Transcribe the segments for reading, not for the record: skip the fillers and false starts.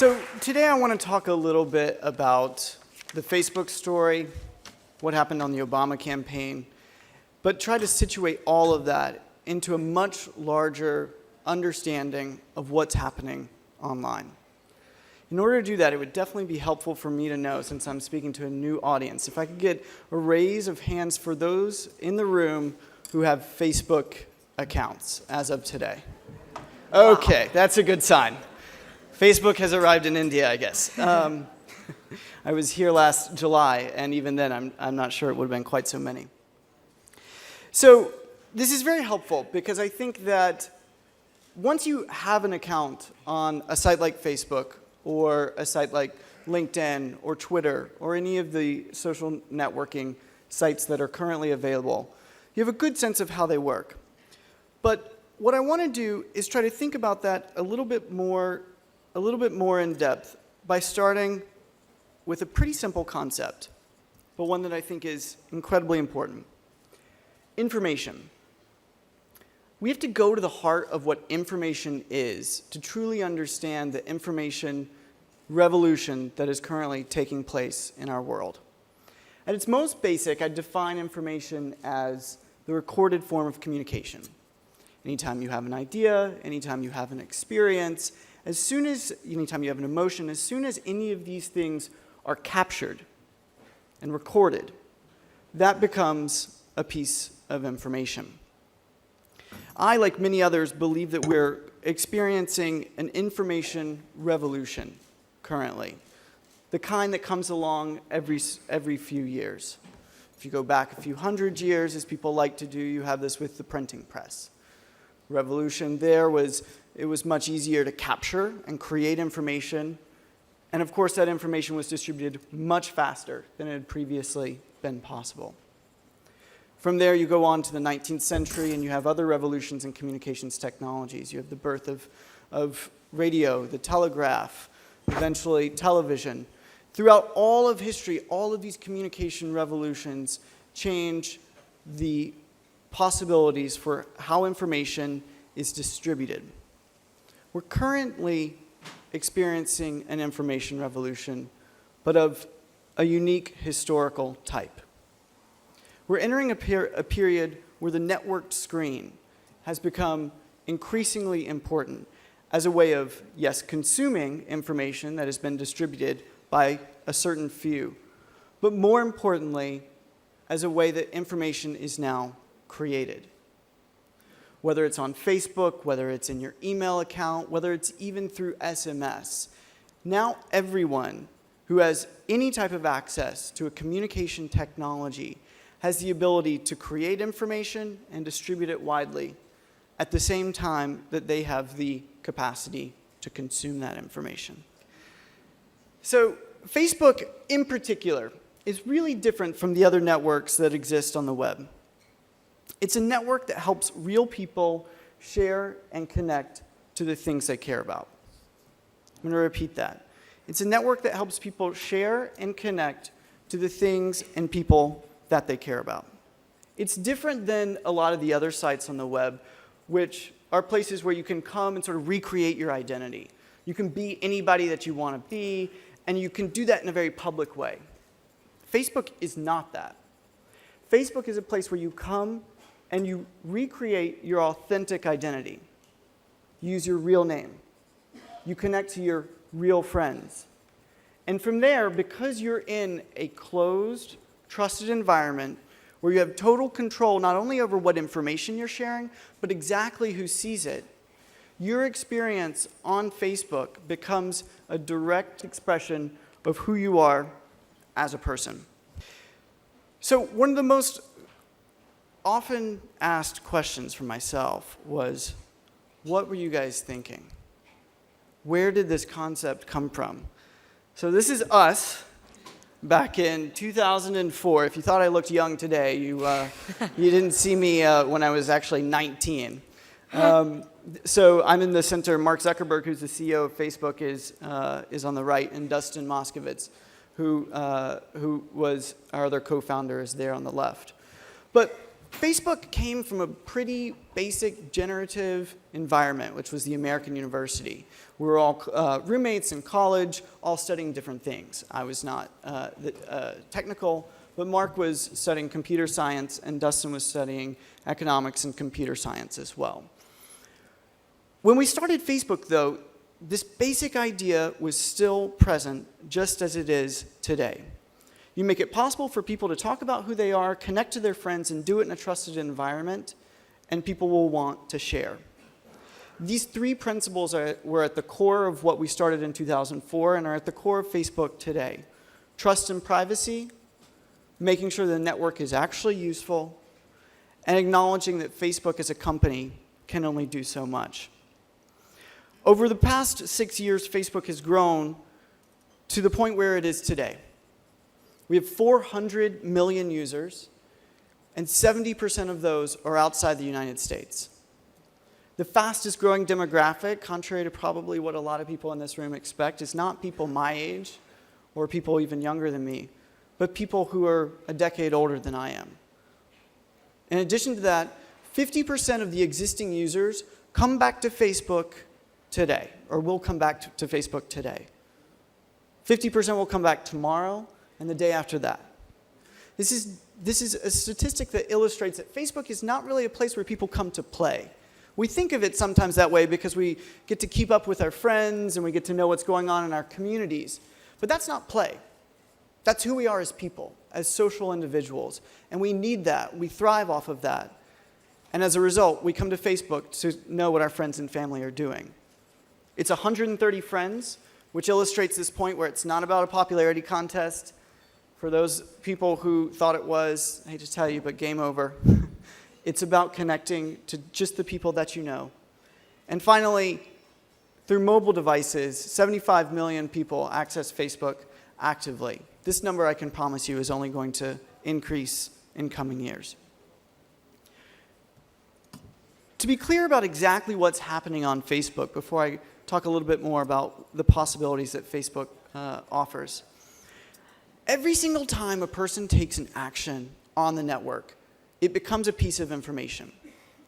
So today I want to talk a little bit about the Facebook story, what happened on the Obama campaign, but try to situate all of that into a much larger understanding of what's happening online. In order to do that, it would definitely be helpful for me to know, since I'm speaking to a new audience, if I could get a raise of hands for those in the room who have Facebook accounts as of today. Okay, that's a good sign. Facebook has arrived in India, I guess. I was here last July, and even then, I'm not sure it would have been quite so many. So this is very helpful because I think that once you have an account on a site like Facebook or a site like LinkedIn or Twitter or any of the social networking sites that are currently available, you have a good sense of how they work. But what I want to do is try to think about that a little bit more in depth by starting with a pretty simple concept, but one that I think is incredibly important. Information. We have to go to the heart of what information is to truly understand the information revolution that is currently taking place in our world. At its most basic, I define information as the recorded form of communication. Anytime you have an idea, anytime you have an experience, anytime you have an emotion, as soon as any of these things are captured and recorded, that becomes a piece of information. I, like many others, believe that we're experiencing an information revolution currently, the kind that comes along every few years. If you go back a few hundred years, as people like to do, you have this with the printing press. Revolution there was, it was much easier to capture and create information. And of course, that information was distributed much faster than it had previously been possible. From there, you go on to the 19th century, and you have other revolutions in communications technologies. You have the birth of radio, the telegraph, eventually television. Throughout all of history, all of these communication revolutions change the possibilities for how information is distributed. We're currently experiencing an information revolution, but of a unique historical type. We're entering a period where the networked screen has become increasingly important as a way of, yes, consuming information that has been distributed by a certain few, but more importantly, as a way that information is now created. Whether it's on Facebook, whether it's in your email account, whether it's even through SMS, now everyone who has any type of access to a communication technology has the ability to create information and distribute it widely at the same time that they have the capacity to consume that information. So Facebook, in particular, is really different from the other networks that exist on the web. It's a network that helps real people share and connect to the things they care about. I'm going to repeat that. It's a network that helps people share and connect to the things and people that they care about. It's different than a lot of the other sites on the web, which are places where you can come and sort of recreate your identity. You can be anybody that you want to be, and you can do that in a very public way. Facebook is not that. Facebook is a place where you come and you recreate your authentic identity. You use your real name. You connect to your real friends. And from there, because you're in a closed, trusted environment where you have total control not only over what information you're sharing, but exactly who sees it, your experience on Facebook becomes a direct expression of who you are as a person. So one of the most often asked questions for myself was, what were you guys thinking? Where did this concept come from? So this is us back in 2004. If you thought I looked young today, you didn't see me when I was actually 19. So I'm in the center. Mark Zuckerberg, who's the CEO of Facebook, is on the right, and Dustin Moskovitz, who was our other co-founder, is there on the left. But Facebook came from a pretty basic generative environment, which was the American university. We were all roommates in college, all studying different things. I was not technical, but Mark was studying computer science, and Dustin was studying economics and computer science as well. When we started Facebook, though, this basic idea was still present, just as it is today. You make it possible for people to talk about who they are, connect to their friends, and do it in a trusted environment, and people will want to share. These three principles were at the core of what we started in 2004 and are at the core of Facebook today. Trust and privacy, making sure the network is actually useful, and acknowledging that Facebook as a company can only do so much. Over the past 6 years, Facebook has grown to the point where it is today. We have 400 million users, and 70% of those are outside the United States. The fastest growing demographic, contrary to probably what a lot of people in this room expect, is not people my age or people even younger than me, but people who are a decade older than I am. In addition to that, 50% of the existing users come back to Facebook today, or will come back to Facebook today. 50% will come back tomorrow, and the day after that. This is a statistic that illustrates that Facebook is not really a place where people come to play. We think of it sometimes that way because we get to keep up with our friends and we get to know what's going on in our communities. But that's not play. That's who we are as people, as social individuals. And we need that. We thrive off of that. And as a result, we come to Facebook to know what our friends and family are doing. It's 130 friends, which illustrates this point where it's not about a popularity contest. For those people who thought it was, I hate to tell you, but game over. It's about connecting to just the people that you know. And finally, through mobile devices, 75 million people access Facebook actively. This number, I can promise you, is only going to increase in coming years. To be clear about exactly what's happening on Facebook, before I talk a little bit more about the possibilities that Facebook offers, every single time a person takes an action on the network, it becomes a piece of information.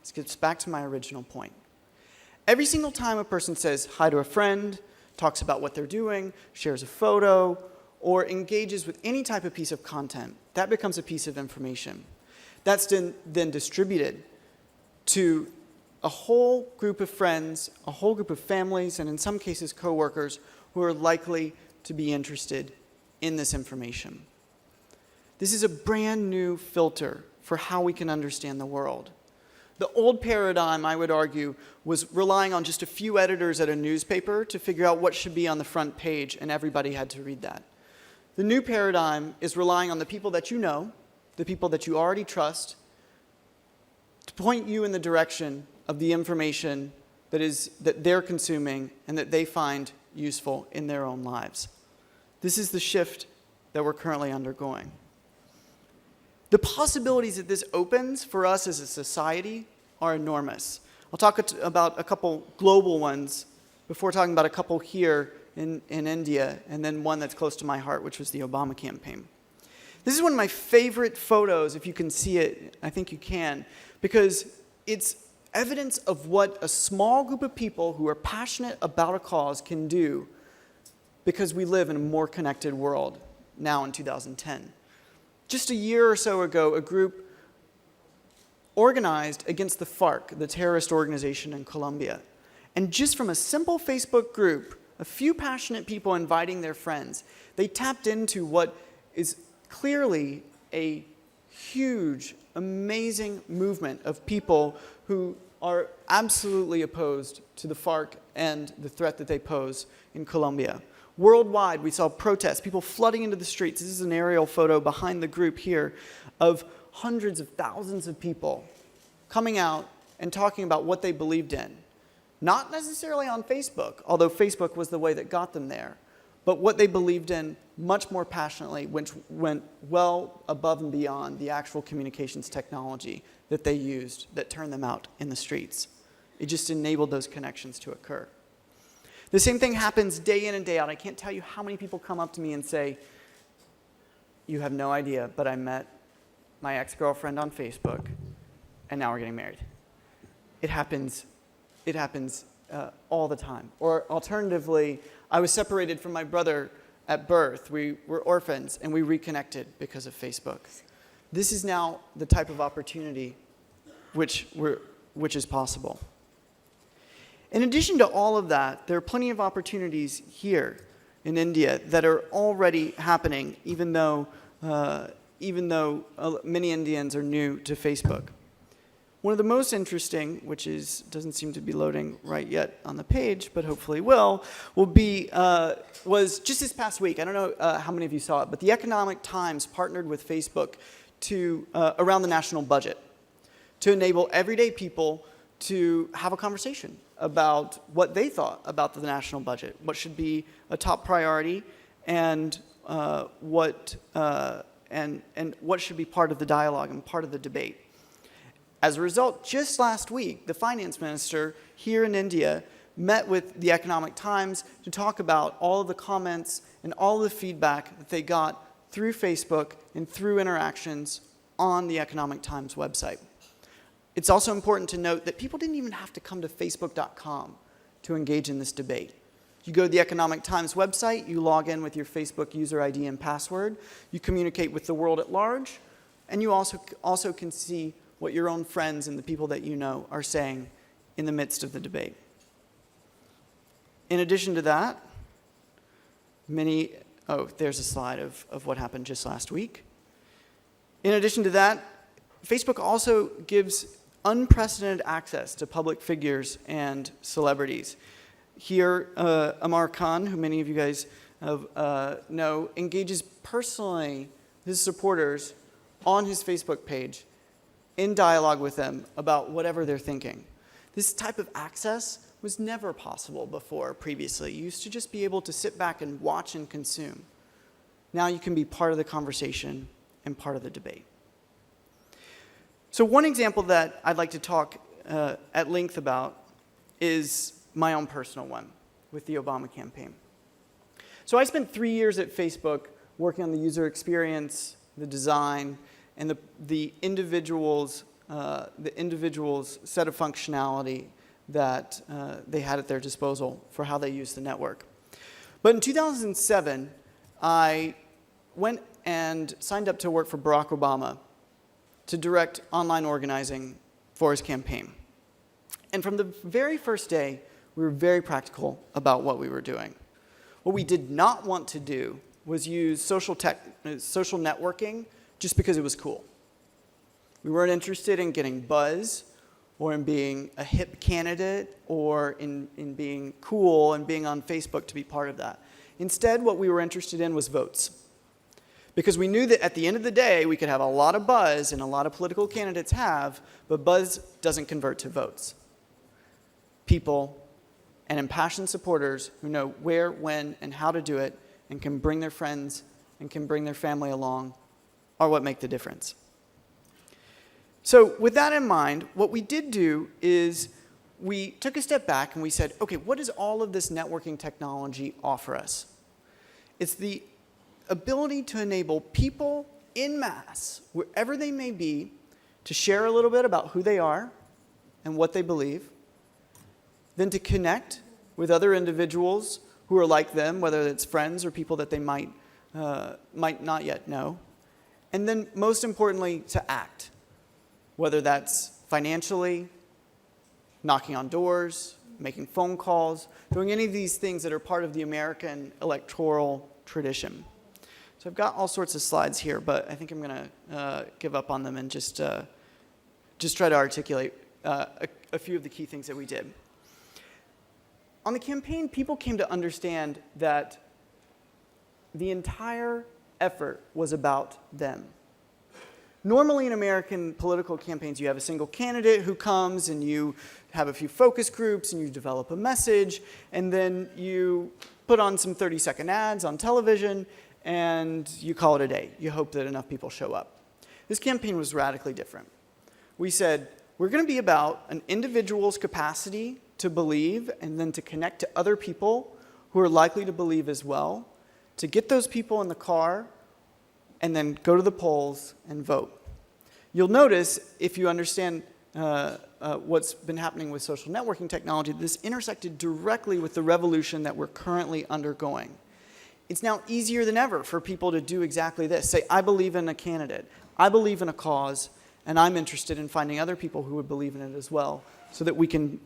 This gets back to my original point. Every single time a person says hi to a friend, talks about what they're doing, shares a photo, or engages with any type of piece of content, that becomes a piece of information. That's then distributed to a whole group of friends, a whole group of families, and in some cases coworkers who are likely to be interested in this information. This is a brand new filter for how we can understand the world. The old paradigm, I would argue, was relying on just a few editors at a newspaper to figure out what should be on the front page, and everybody had to read that. The new paradigm is relying on the people that you know, the people that you already trust, to point you in the direction of the information that they're consuming and that they find useful in their own lives. This is the shift that we're currently undergoing. The possibilities that this opens for us as a society are enormous. I'll talk about a couple global ones before talking about a couple here in India, and then one that's close to my heart, which was the Obama campaign. This is one of my favorite photos, if you can see it. I think you can, because it's evidence of what a small group of people who are passionate about a cause can do, because we live in a more connected world now in 2010. Just a year or so ago, a group organized against the FARC, the terrorist organization in Colombia. And just from a simple Facebook group, a few passionate people inviting their friends, they tapped into what is clearly a huge, amazing movement of people who are absolutely opposed to the FARC and the threat that they pose in Colombia. Worldwide, we saw protests, people flooding into the streets. This is an aerial photo behind the group here of hundreds of thousands of people coming out and talking about what they believed in. Not necessarily on Facebook, although Facebook was the way that got them there, but what they believed in much more passionately, which went well above and beyond the actual communications technology that they used that turned them out in the streets. It just enabled those connections to occur. The same thing happens day in and day out. I can't tell you how many people come up to me and say, "You have no idea, but I met my ex-girlfriend on Facebook, and now we're getting married. It happens all the time. Or alternatively, I was separated from my brother at birth. We were orphans, and we reconnected because of Facebook. This is now the type of opportunity which is possible. In addition to all of that, there are plenty of opportunities here in India that are already happening, even though many Indians are new to Facebook. One of the most interesting, which doesn't seem to be loading right yet on the page, but hopefully was just this past week. I don't know how many of you saw it, but the Economic Times partnered with Facebook around the national budget to enable everyday people to have a conversation about what they thought about the national budget, what should be a top priority, and what should be part of the dialogue and part of the debate. As a result, just last week, the finance minister here in India met with the Economic Times to talk about all of the comments and all of the feedback that they got through Facebook and through interactions on the Economic Times website. It's also important to note that people didn't even have to come to facebook.com to engage in this debate. You go to the Economic Times website, you log in with your Facebook user ID and password, you communicate with the world at large, and you also can see what your own friends and the people that you know are saying in the midst of the debate. In addition to that, there's a slide of what happened just last week. In addition to that, Facebook also gives unprecedented access to public figures and celebrities. Here, Amar Khan, who many of you guys know, engages personally his supporters on his Facebook page in dialogue with them about whatever they're thinking. This type of access was never possible before previously. You used to just be able to sit back and watch and consume. Now you can be part of the conversation and part of the debate. So one example that I'd like to talk at length about is my own personal one with the Obama campaign. So I spent 3 years at Facebook working on the user experience, the design, and the individual's set of functionality that they had at their disposal for how they used the network. But in 2007, I went and signed up to work for Barack Obama to direct online organizing for his campaign. And from the very first day, we were very practical about what we were doing. What we did not want to do was use social networking just because it was cool. We weren't interested in getting buzz or in being a hip candidate or in being cool and being on Facebook to be part of that. Instead, what we were interested in was votes. Because we knew that at the end of the day, we could have a lot of buzz, and a lot of political candidates have, but buzz doesn't convert to votes. People and impassioned supporters who know where, when, and how to do it, and can bring their friends and can bring their family along, are what make the difference. So with that in mind, what we did do is we took a step back and we said, okay, what does all of this networking technology offer us? It's the ability to enable people en masse, wherever they may be, to share a little bit about who they are and what they believe, then to connect with other individuals who are like them, whether it's friends or people that they might not yet know, and then most importantly, to act, whether that's financially, knocking on doors, making phone calls, doing any of these things that are part of the American electoral tradition. So I've got all sorts of slides here, but I think I'm going to give up on them and just try to articulate a few of the key things that we did. On the campaign, people came to understand that the entire effort was about them. Normally in American political campaigns, you have a single candidate who comes and you have a few focus groups and you develop a message, and then you put on some 30-second ads on television and you call it a day. You hope that enough people show up. This campaign was radically different. We said, we're going to be about an individual's capacity to believe and then to connect to other people who are likely to believe as well, to get those people in the car and then go to the polls and vote. You'll notice, if you understand what's been happening with social networking technology, this intersected directly with the revolution that we're currently undergoing. It's now easier than ever for people to do exactly this. Say, I believe in a candidate, I believe in a cause, and I'm interested in finding other people who would believe in it as well, so that we can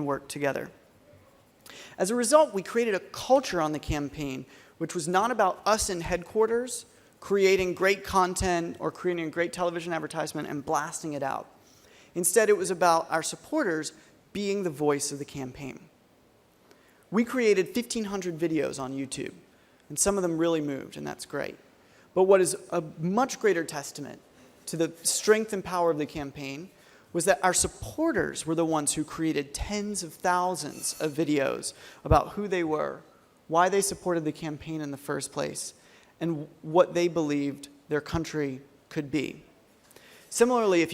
work together. As a result, we created a culture on the campaign which was not about us in headquarters creating great content or creating a great television advertisement and blasting it out. Instead, it was about our supporters being the voice of the campaign. We created 1,500 videos on YouTube, and some of them really moved, and that's great. But what is a much greater testament to the strength and power of the campaign was that our supporters were the ones who created tens of thousands of videos about who they were, why they supported the campaign in the first place, and what they believed their country could be. Similarly, if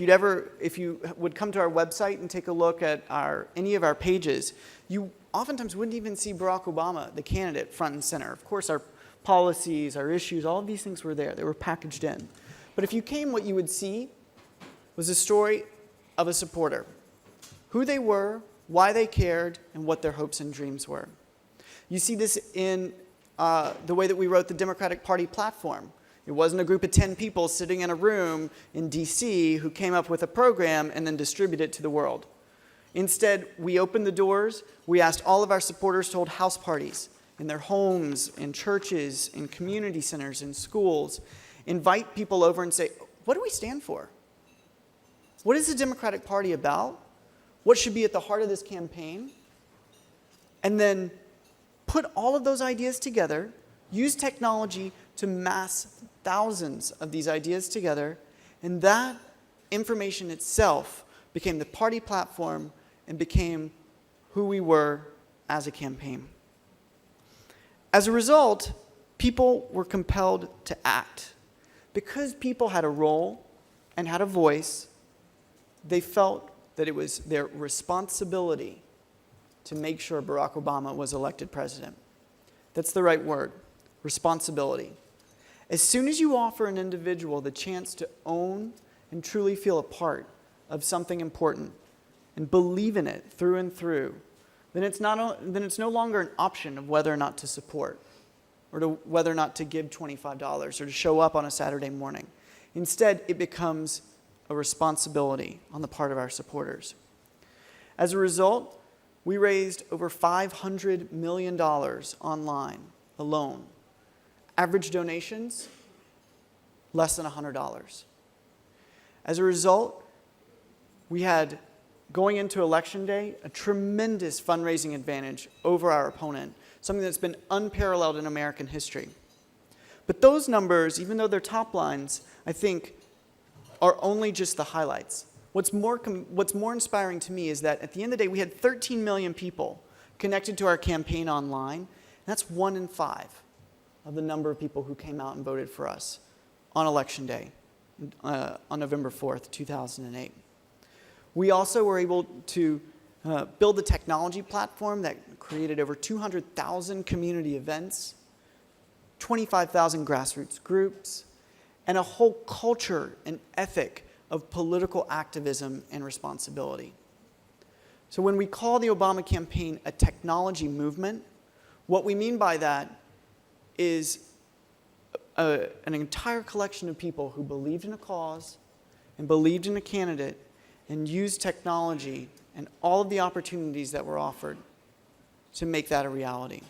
you would come to our website and take a look at any of our pages, you oftentimes wouldn't even see Barack Obama, the candidate, front and center. Of course, our policies, our issues, all of these things were there. They were packaged in. But if you came, what you would see was a story of a supporter, who they were, why they cared, and what their hopes and dreams were. You see this in the way that we wrote the Democratic Party platform. It wasn't a group of 10 people sitting in a room in DC who came up with a program and then distributed it to the world. Instead, we opened the doors. We asked all of our supporters to hold house parties in their homes, in churches, in community centers, in schools. Invite people over and say, what do we stand for? What is the Democratic Party about? What should be at the heart of this campaign? And then put all of those ideas together, use technology to mass thousands of these ideas together, and that information itself became the party platform and became who we were as a campaign. As a result, people were compelled to act. Because people had a role and had a voice, they felt that it was their responsibility to make sure Barack Obama was elected president. That's the right word, responsibility. As soon as you offer an individual the chance to own and truly feel a part of something important and believe in it through and through, then it's no longer an option of whether or not to support or to whether or not to give $25 or to show up on a Saturday morning. Instead, it becomes a responsibility on the part of our supporters. As a result, we raised over $500 million online alone. Average donations, less than $100. As a result, we had, going into Election Day, a tremendous fundraising advantage over our opponent, something that's been unparalleled in American history. But those numbers, even though they're top lines, I think are only just the highlights. What's more inspiring to me is that at the end of the day, we had 13 million people connected to our campaign online. And that's 1 in 5 of the number of people who came out and voted for us on Election Day, on November 4th, 2008. We also were able to build a technology platform that created over 200,000 community events, 25,000 grassroots groups, and a whole culture and ethic of political activism and responsibility. So when we call the Obama campaign a technology movement, what we mean by that is an entire collection of people who believed in a cause and believed in a candidate and used technology and all of the opportunities that were offered to make that a reality.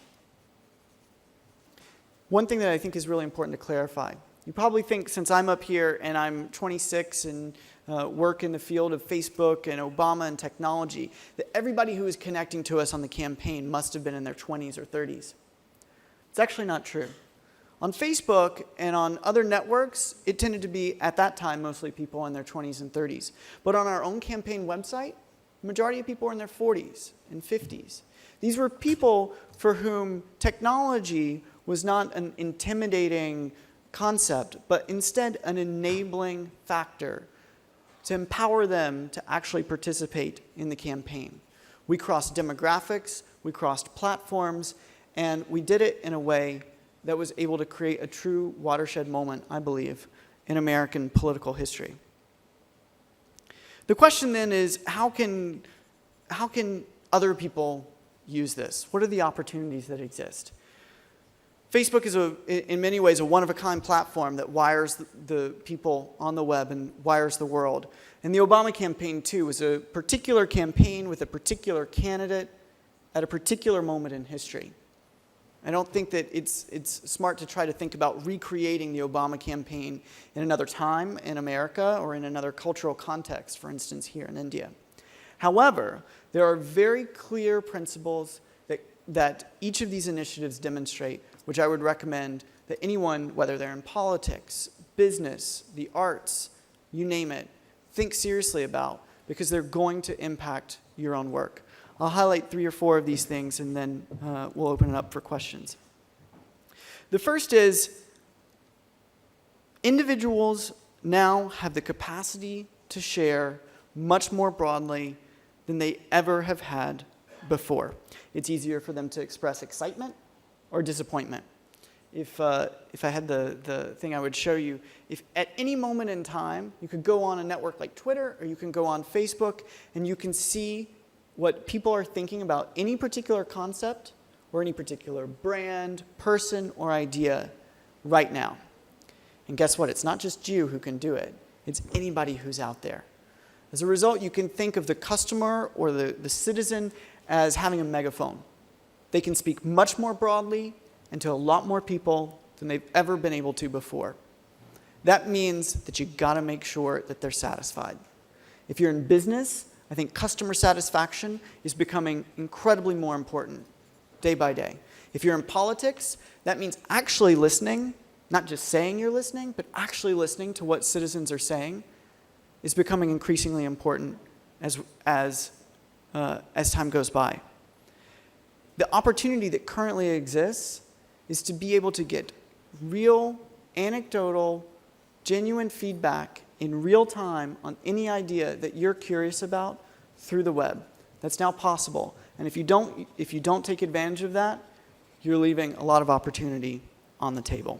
One thing that I think is really important to clarify, you probably think since I'm up here and I'm 26 and work in the field of Facebook and Obama and technology, that everybody who is connecting to us on the campaign must have been in their 20s or 30s. It's actually not true. On Facebook and on other networks, it tended to be, at that time, mostly people in their 20s and 30s. But on our own campaign website, the majority of people were in their 40s and 50s. These were people for whom technology was not an intimidating concept, but instead an enabling factor to empower them to actually participate in the campaign. We crossed demographics, we crossed platforms, and we did it in a way that was able to create a true watershed moment, I believe, in American political history. The question then is, how can other people use this? What are the opportunities that exist? Facebook is, in many ways, a one-of-a-kind platform that wires the people on the web and wires the world. And the Obama campaign, too, was a particular campaign with a particular candidate at a particular moment in history. I don't think that it's smart to try to think about recreating the Obama campaign in another time in America or in another cultural context, for instance, here in India. However, there are very clear principles that each of these initiatives demonstrate, which I would recommend that anyone, whether they're in politics, business, the arts, you name it, think seriously about, because they're going to impact your own work. I'll highlight 3 or 4 of these things, and then we'll open it up for questions. The first is, individuals now have the capacity to share much more broadly than they ever have had before. It's easier for them to express excitement or disappointment. If I had the thing I would show you, if at any moment in time, you could go on a network like Twitter, or you can go on Facebook, and you can see what people are thinking about any particular concept or any particular brand, person, or idea right now. And guess what? It's not just you who can do it. It's anybody who's out there. As a result, you can think of the customer or the citizen as having a megaphone. They can speak much more broadly and to a lot more people than they've ever been able to before. That means that you've got to make sure that they're satisfied. If you're in business, I think customer satisfaction is becoming incredibly more important day by day. If you're in politics, that means actually listening, not just saying you're listening, but actually listening to what citizens are saying is becoming increasingly important as time goes by. The opportunity that currently exists is to be able to get real, anecdotal, genuine feedback in real time on any idea that you're curious about through the web. That's now possible. And if you don't take advantage of that, you're leaving a lot of opportunity on the table.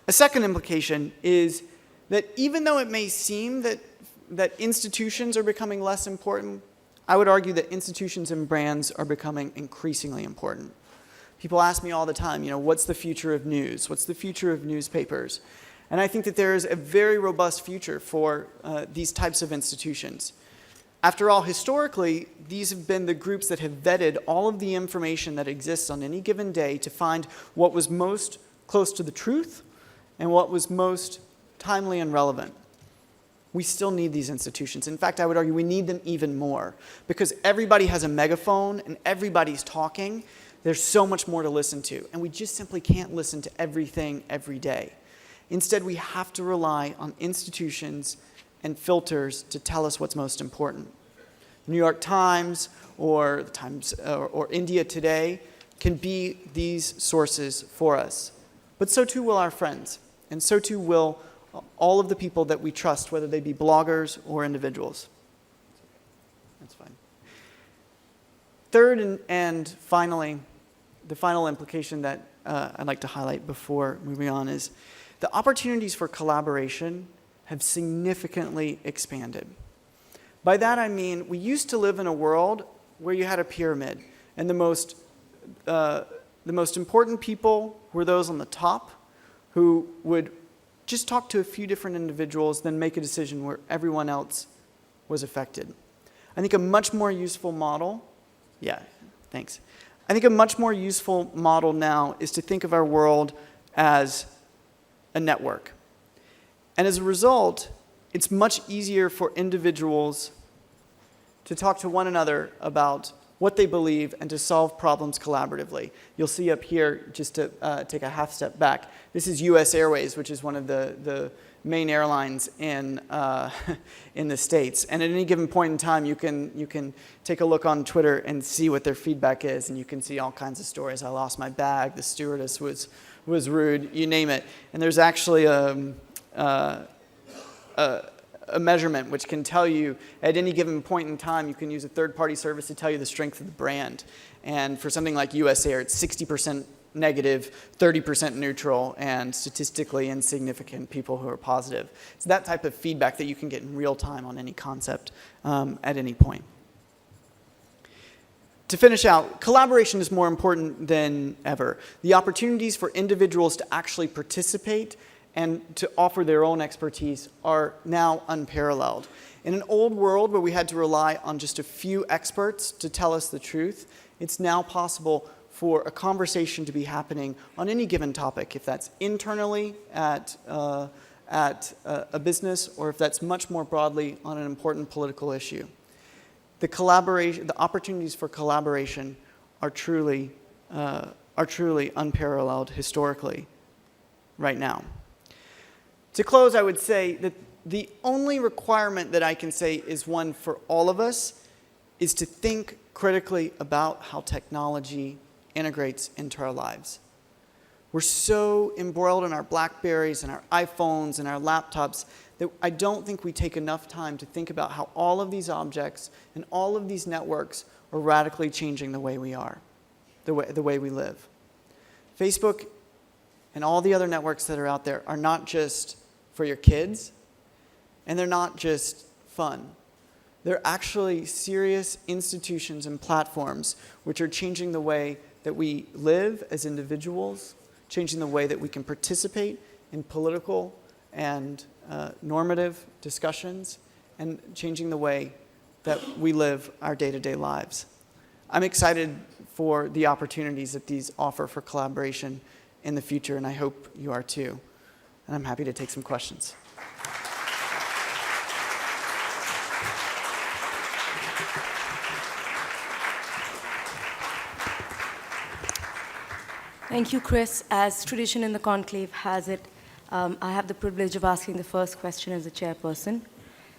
A second implication is that even though it may seem that institutions are becoming less important, I would argue that institutions and brands are becoming increasingly important. People ask me all the time, what's the future of news? What's the future of newspapers? And I think that there is a very robust future for these types of institutions. After all, historically, these have been the groups that have vetted all of the information that exists on any given day to find what was most close to the truth and what was most timely and relevant. We still need these institutions. In fact, I would argue we need them even more, because everybody has a megaphone and everybody's talking. There's so much more to listen to, and we just simply can't listen to everything every day. Instead, we have to rely on institutions and filters to tell us what's most important. The New York Times or India Today can be these sources for us. But so too will our friends, and so too will all of the people that we trust, whether they be bloggers or individuals. That's fine. Third and finally, the final implication that I'd like to highlight before moving on is the opportunities for collaboration have significantly expanded. By that I mean we used to live in a world where you had a pyramid, and the most important people were those on the top who would just talk to a few different individuals, then make a decision where everyone else was affected. I think a much more useful model, I think a much more useful model now is to think of our world as a network. And as a result, it's much easier for individuals to talk to one another about what they believe and to solve problems collaboratively. You'll see up here, just to take a half step back, this is US Airways, which is one of the main airlines in the States. And at any given point in time, you can take a look on Twitter and see what their feedback is, and you can see all kinds of stories. I lost my bag, the stewardess was rude, you name it. And there's actually a measurement which can tell you at any given point in time, you can use a third-party service to tell you the strength of the brand. And for something like US Air, it's 60% negative, 30% neutral, and statistically insignificant people who are positive. It's that type of feedback that you can get in real time on any concept at any point. To finish out, collaboration is more important than ever. The opportunities for individuals to actually participate and to offer their own expertise are now unparalleled. In an old world where we had to rely on just a few experts to tell us the truth, it's now possible for a conversation to be happening on any given topic, if that's internally at a business or if that's much more broadly on an important political issue. The opportunities for collaboration are truly unparalleled historically right now. To close, I would say that the only requirement that I can say is one for all of us is to think critically about how technology integrates into our lives. We're so embroiled in our BlackBerries and our iPhones and our laptops that I don't think we take enough time to think about how all of these objects and all of these networks are radically changing the way we are, the way we live. Facebook and all the other networks that are out there are not just for your kids, and they're not just fun. They're actually serious institutions and platforms which are changing the way that we live as individuals, changing the way that we can participate in political and normative discussions, and changing the way that we live our day-to-day lives. I'm excited for the opportunities that these offer for collaboration in the future, and I hope you are too. And I'm happy to take some questions. Thank you, Chris. As tradition in the conclave has it, I have the privilege of asking the first question as the chairperson.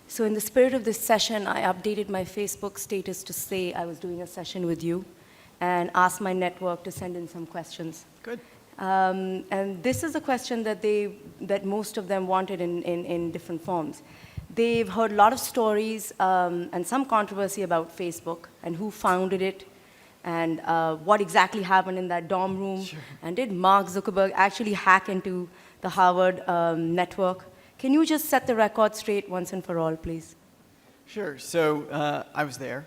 So in the spirit of this session, I updated my Facebook status to say I was doing a session with you and asked my network to send in some questions. Good. And this is a question that most of them wanted in different forms. They've heard a lot of stories and some controversy about Facebook and who founded it, and what exactly happened in that dorm room. Sure. And did Mark Zuckerberg actually hack into the Harvard network? Can you just set the record straight once and for all, please? Sure. So I was there.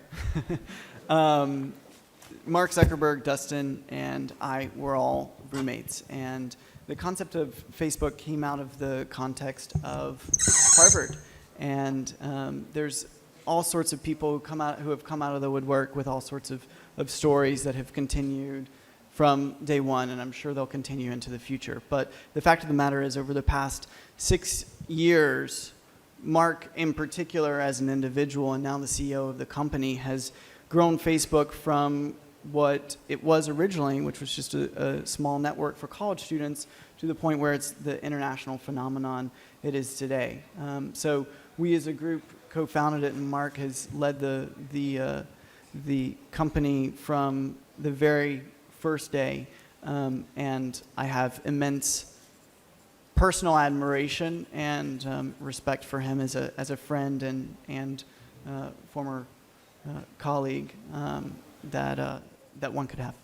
Mark Zuckerberg, Dustin, and I were all roommates. And the concept of Facebook came out of the context of Harvard. And there's all sorts of people who have come out of the woodwork with all sorts of stories that have continued from day one, and I'm sure they'll continue into the future. But the fact of the matter is, over the past 6 years, Mark in particular as an individual and now the CEO of the company has grown Facebook from what it was originally, which was just a small network for college students, to the point where it's the international phenomenon it is today. So we as a group co-founded it, and Mark has led the company from the very first day, and I have immense personal admiration and respect for him as a friend and former colleague that one could have.